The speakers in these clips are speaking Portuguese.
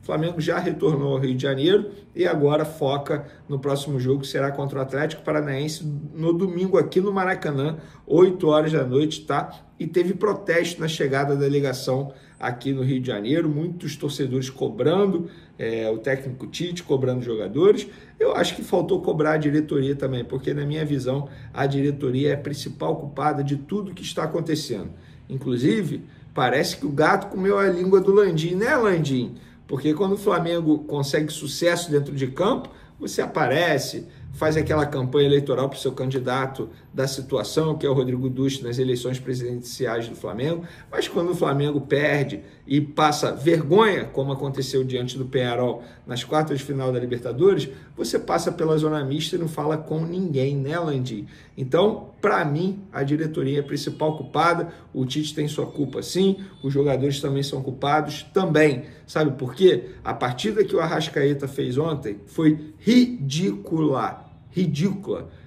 O Flamengo já retornou ao Rio de Janeiro e agora foca no próximo jogo, que será contra o Atlético Paranaense no domingo aqui no Maracanã, 8 horas da noite, tá? E teve protesto na chegada da delegação aqui no Rio de Janeiro, muitos torcedores cobrando o técnico Tite, cobrando os jogadores. Eu acho que faltou cobrar a diretoria também, porque na minha visão a diretoria é a principal culpada de tudo que está acontecendo. Inclusive, parece que o gato comeu a língua do Landim, né, Landim? Porque quando o Flamengo consegue sucesso dentro de campo, você aparece, faz aquela campanha eleitoral para o seu candidato da situação, que é o Rodrigo Duche, nas eleições presidenciais do Flamengo. Mas quando o Flamengo perde e passa vergonha, como aconteceu diante do Peñarol nas quartas de final da Libertadores, você passa pela zona mista e não fala com ninguém, né, Landim? Então, para mim, a diretoria é a principal culpada. O Tite tem sua culpa, sim. Os jogadores também são culpados, também. Sabe por quê? A partida que o Arrascaeta fez ontem foi ridícula.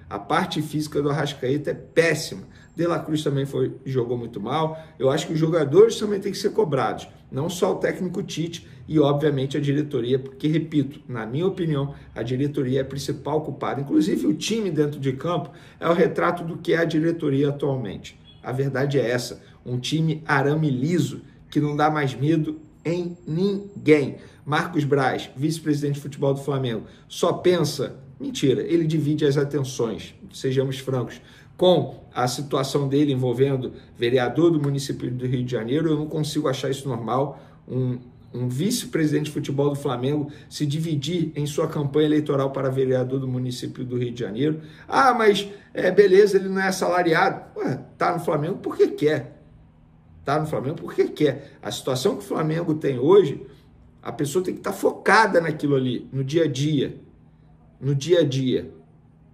A parte física do Arrascaeta é péssima. De La Cruz também jogou muito mal. Eu acho que os jogadores também têm que ser cobrados. Não só o técnico Tite e, obviamente, a diretoria, porque, repito, na minha opinião, a diretoria é a principal culpada. Inclusive, o time dentro de campo é o retrato do que é a diretoria atualmente. A verdade é essa. Um time arame liso, que não dá mais medo em ninguém. Marcos Braz, vice-presidente de futebol do Flamengo, só pensa... Mentira, ele divide as atenções, sejamos francos, com a situação dele envolvendo vereador do município do Rio de Janeiro. Eu não consigo achar isso normal, um vice-presidente de futebol do Flamengo se dividir em sua campanha eleitoral para vereador do município do Rio de Janeiro. Ah, mas beleza, ele não é assalariado. Ué, tá no Flamengo porque quer. Tá no Flamengo porque quer. A situação que o Flamengo tem hoje, a pessoa tem que estar focada naquilo ali, no dia a dia. No dia a dia.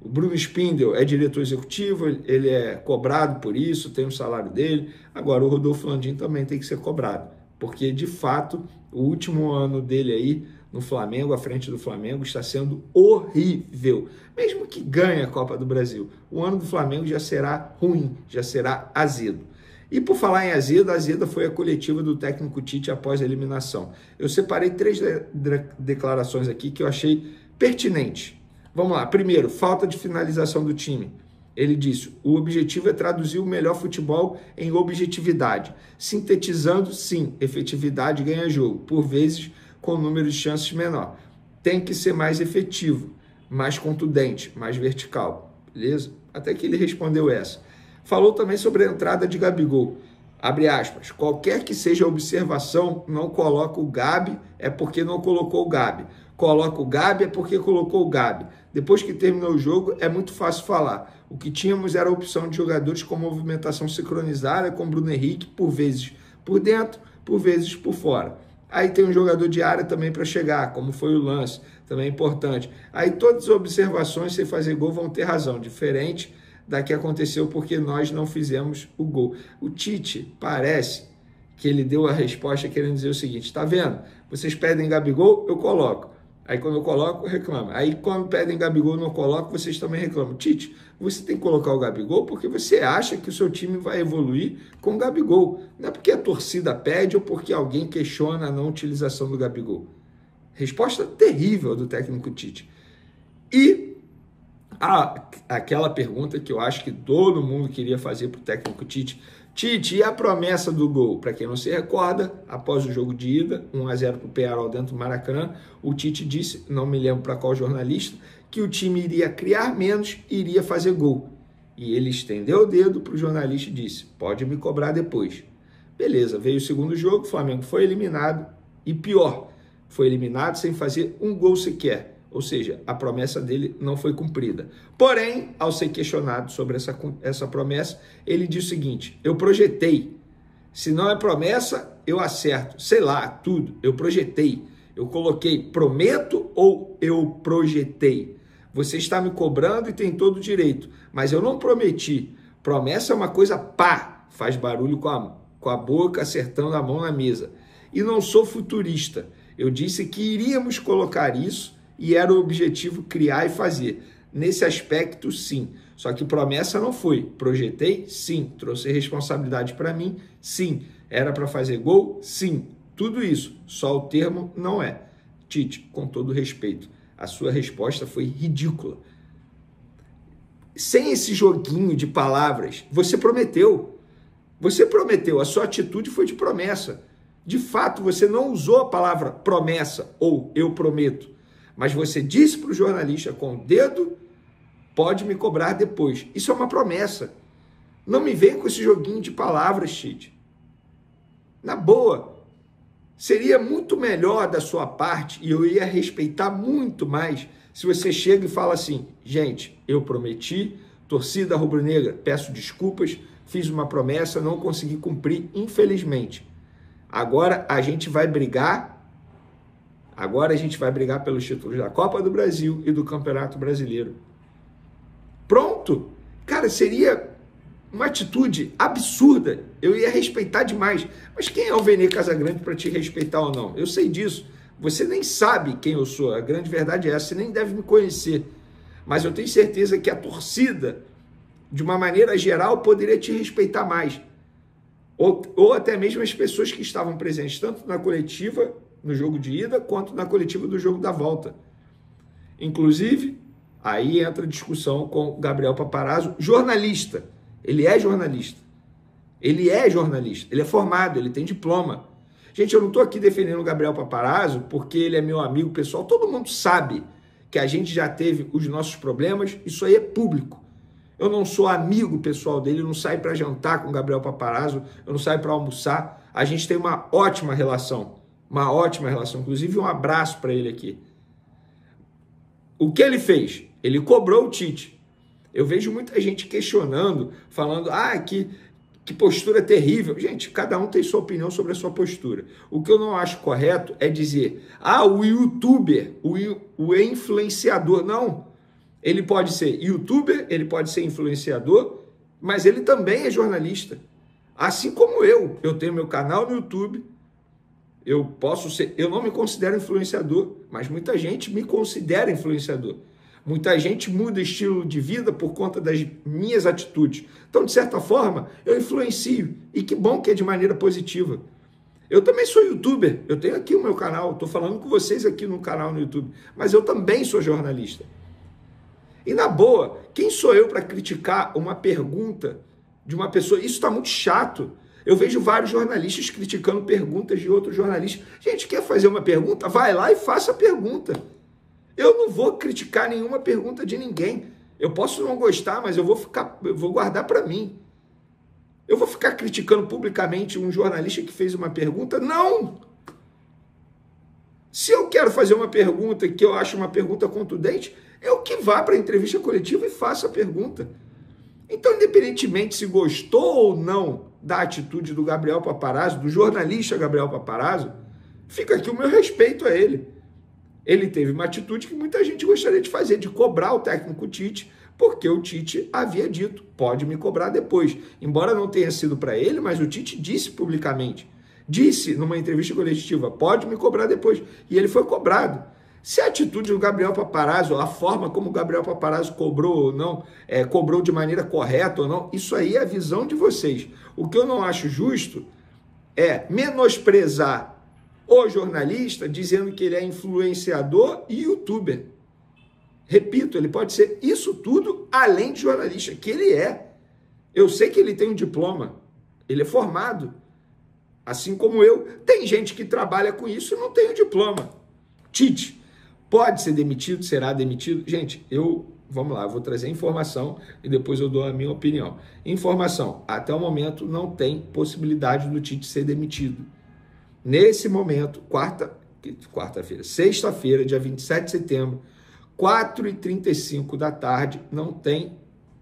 O Bruno Spindel é diretor executivo, ele é cobrado por isso, tem o salário dele. Agora, o Rodolfo Landim também tem que ser cobrado, porque, de fato, o último ano dele aí no Flamengo, à frente do Flamengo, está sendo horrível. Mesmo que ganhe a Copa do Brasil, o ano do Flamengo já será ruim, já será azedo. E por falar em azedo, a azeda foi a coletiva do técnico Tite após a eliminação. Eu separei 3 declarações aqui que eu achei pertinente. Vamos lá. Primeiro, falta de finalização do time. Ele disse: o objetivo é traduzir o melhor futebol em objetividade. Sintetizando, sim, efetividade ganha jogo, por vezes com número de chances menor. Tem que ser mais efetivo, mais contundente, mais vertical. Beleza? Até que ele respondeu essa. Falou também sobre a entrada de Gabigol. Abre aspas. Qualquer que seja a observação, não coloca o Gabi, é porque não colocou o Gabi. Coloca o Gabi é porque colocou o Gabi. Depois que terminou o jogo, é muito fácil falar. O que tínhamos era a opção de jogadores com movimentação sincronizada com Bruno Henrique, por vezes por dentro, por vezes por fora. Aí tem um jogador de área também para chegar, como foi o lance, também é importante. Aí todas as observações, sem fazer gol, vão ter razão. Diferente da que aconteceu porque nós não fizemos o gol. O Tite parece que ele deu a resposta querendo dizer o seguinte: tá vendo? Vocês pedem Gabigol, eu coloco. Aí quando eu coloco, reclama. Aí quando pedem Gabigol, eu não coloco, vocês também reclamam. Tite, você tem que colocar o Gabigol porque você acha que o seu time vai evoluir com o Gabigol. Não é porque a torcida pede ou porque alguém questiona a não utilização do Gabigol. Resposta terrível do técnico Tite. E aquela pergunta que eu acho que todo mundo queria fazer para o técnico Tite: Tite, e a promessa do gol? Para quem não se recorda, após o jogo de ida, 1-0 para o Peñarol dentro do Maracanã, o Tite disse, não me lembro para qual jornalista, que o time iria criar menos e iria fazer gol. E ele estendeu o dedo para o jornalista e disse: pode me cobrar depois. Beleza, veio o segundo jogo, o Flamengo foi eliminado e pior, foi eliminado sem fazer um gol sequer. Ou seja, a promessa dele não foi cumprida. Porém, ao ser questionado sobre essa promessa, ele disse o seguinte: eu projetei. Se não é promessa, eu acerto. Sei lá, tudo. Eu projetei. Eu coloquei prometo ou eu projetei. Você está me cobrando e tem todo o direito. Mas eu não prometi. Promessa é uma coisa pá, faz barulho com a boca, acertando a mão na mesa. E não sou futurista. Eu disse que iríamos colocar isso e era o objetivo criar e fazer. Nesse aspecto, sim. Só que promessa não foi. Projetei? Sim. Trouxe responsabilidade para mim? Sim. Era para fazer gol? Sim. Tudo isso. Só o termo não é. Tite, com todo respeito, a sua resposta foi ridícula. Sem esse joguinho de palavras, você prometeu. Você prometeu, a sua atitude foi de promessa. De fato, você não usou a palavra promessa ou eu prometo, mas você disse para o jornalista com o dedo, pode me cobrar depois. Isso é uma promessa. Não me venha com esse joguinho de palavras, Tite. Na boa, seria muito melhor da sua parte, e eu ia respeitar muito mais, se você chega e fala assim, gente, eu prometi, torcida rubro-negra, peço desculpas, fiz uma promessa, não consegui cumprir, infelizmente. Agora a gente vai brigar pelos títulos da Copa do Brasil e do Campeonato Brasileiro. Pronto! Cara, seria uma atitude absurda. Eu ia respeitar demais. Mas quem é o Vene Casagrande para te respeitar ou não? Eu sei disso. Você nem sabe quem eu sou. A grande verdade é essa. Você nem deve me conhecer. Mas eu tenho certeza que a torcida, de uma maneira geral, poderia te respeitar mais. Ou até mesmo as pessoas que estavam presentes, tanto na coletiva, no jogo de ida, quanto na coletiva do jogo da volta. Inclusive, aí entra a discussão com o Gabriel Paparazzo, jornalista. Ele é jornalista. Ele é jornalista. Ele é formado, ele tem diploma. Gente, eu não estou aqui defendendo o Gabriel Paparazzo porque ele é meu amigo pessoal. Todo mundo sabe que a gente já teve os nossos problemas. Isso aí é público. Eu não sou amigo pessoal dele, eu não saio para jantar com o Gabriel Paparazzo, eu não saio para almoçar. A gente tem uma ótima relação. Uma ótima relação. Inclusive, um abraço para ele aqui. O que ele fez? Ele cobrou o Tite. Eu vejo muita gente questionando, falando, que postura terrível. Gente, cada um tem sua opinião sobre a sua postura. O que eu não acho correto é dizer, o youtuber, o influenciador. Não, ele pode ser youtuber, ele pode ser influenciador, mas ele também é jornalista. Assim como eu tenho meu canal no YouTube, eu não me considero influenciador, mas muita gente me considera influenciador. Muita gente muda estilo de vida por conta das minhas atitudes. Então, de certa forma, eu influencio. E que bom que é de maneira positiva. Eu também sou youtuber. Eu tenho aqui o meu canal. Estou falando com vocês aqui no canal no YouTube. Mas eu também sou jornalista. E na boa, quem sou eu para criticar uma pergunta de uma pessoa? Isso está muito chato. Eu vejo vários jornalistas criticando perguntas de outros jornalistas. Gente, quer fazer uma pergunta? Vai lá e faça a pergunta. Eu não vou criticar nenhuma pergunta de ninguém. Eu posso não gostar, mas eu vou guardar para mim. Eu vou ficar criticando publicamente um jornalista que fez uma pergunta? Não! Se eu quero fazer uma pergunta que eu acho uma pergunta contundente, eu que vá para a entrevista coletiva e faça a pergunta. Então, independentemente se gostou ou não da atitude do Gabriel Paparazzo, do jornalista Gabriel Paparazzo, fica aqui o meu respeito a ele. Ele teve uma atitude que muita gente gostaria de fazer, de cobrar o técnico Tite, porque o Tite havia dito, pode me cobrar depois. Embora não tenha sido para ele, mas o Tite disse publicamente, disse numa entrevista coletiva, pode me cobrar depois. E ele foi cobrado. Se a atitude do Gabriel Paparazzo, a forma como o Gabriel Paparazzo cobrou ou não, cobrou de maneira correta ou não, isso aí é a visão de vocês. O que eu não acho justo é menosprezar o jornalista dizendo que ele é influenciador e youtuber. Repito, ele pode ser isso tudo além de jornalista, que ele é. Eu sei que ele tem um diploma, ele é formado, assim como eu. Tem gente que trabalha com isso e não tem o diploma. Tite, pode ser demitido, será demitido? Gente, vamos lá, eu vou trazer informação e depois eu dou a minha opinião. Informação, até o momento não tem possibilidade do Tite ser demitido. Nesse momento, sexta-feira, dia 27 de setembro, 4h35 da tarde, não tem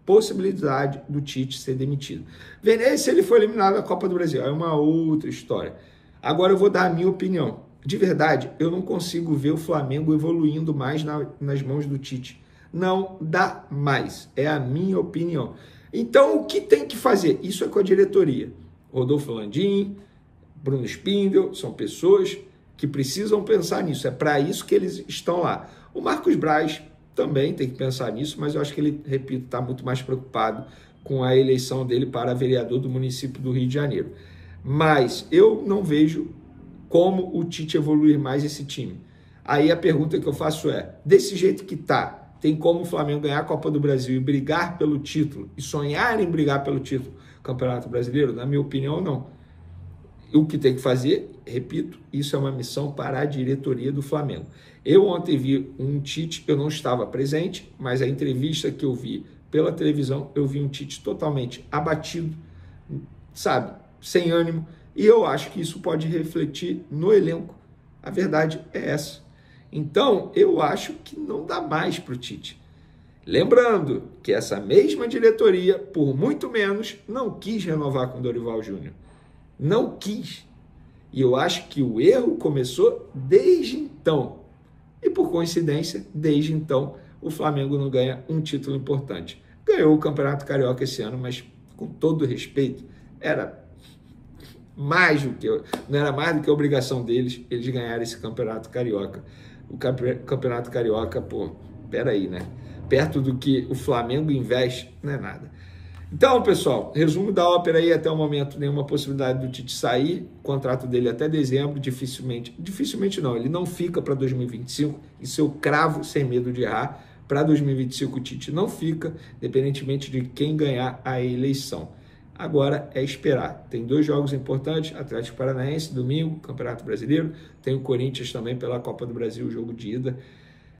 possibilidade do Tite ser demitido. Vene, se ele for eliminado da Copa do Brasil, é uma outra história. Agora eu vou dar a minha opinião. De verdade, eu não consigo ver o Flamengo evoluindo mais nas mãos do Tite. Não dá mais. É a minha opinião. Então, o que tem que fazer? Isso é com a diretoria. Rodolfo Landim, Bruno Spindel, são pessoas que precisam pensar nisso. É para isso que eles estão lá. O Marcos Braz também tem que pensar nisso, mas eu acho que ele, repito, está muito mais preocupado com a eleição dele para vereador do município do Rio de Janeiro. Mas eu não vejo como o Tite evoluir mais esse time. Aí a pergunta que eu faço é, desse jeito que tá, tem como o Flamengo ganhar a Copa do Brasil e brigar pelo título, e sonhar em brigar pelo título do Campeonato Brasileiro? Na minha opinião, não. O que tem que fazer, repito, isso é uma missão para a diretoria do Flamengo. Eu ontem vi um Tite, eu não estava presente, mas a entrevista que eu vi pela televisão, eu vi um Tite totalmente abatido, sabe, sem ânimo, e eu acho que isso pode refletir no elenco. A verdade é essa. Então, eu acho que não dá mais para o Tite. Lembrando que essa mesma diretoria, por muito menos, não quis renovar com Dorival Júnior. Não quis. E eu acho que o erro começou desde então. E por coincidência, desde então, o Flamengo não ganha um título importante. Ganhou o Campeonato Carioca esse ano, mas com todo respeito, era mais do que, não era mais do que a obrigação deles, eles ganharem esse Campeonato Carioca. O Campeonato Carioca, pô, peraí, né? Perto do que o Flamengo investe, não é nada. Então, pessoal, resumo da ópera aí, até o momento, nenhuma possibilidade do Tite sair, o contrato dele até dezembro, dificilmente não, ele não fica para 2025, isso eu cravo sem medo de errar, para 2025 o Tite não fica, independentemente de quem ganhar a eleição. Agora é esperar, tem 2 jogos importantes, Atlético Paranaense, domingo, Campeonato Brasileiro, tem o Corinthians também pela Copa do Brasil, o jogo de ida,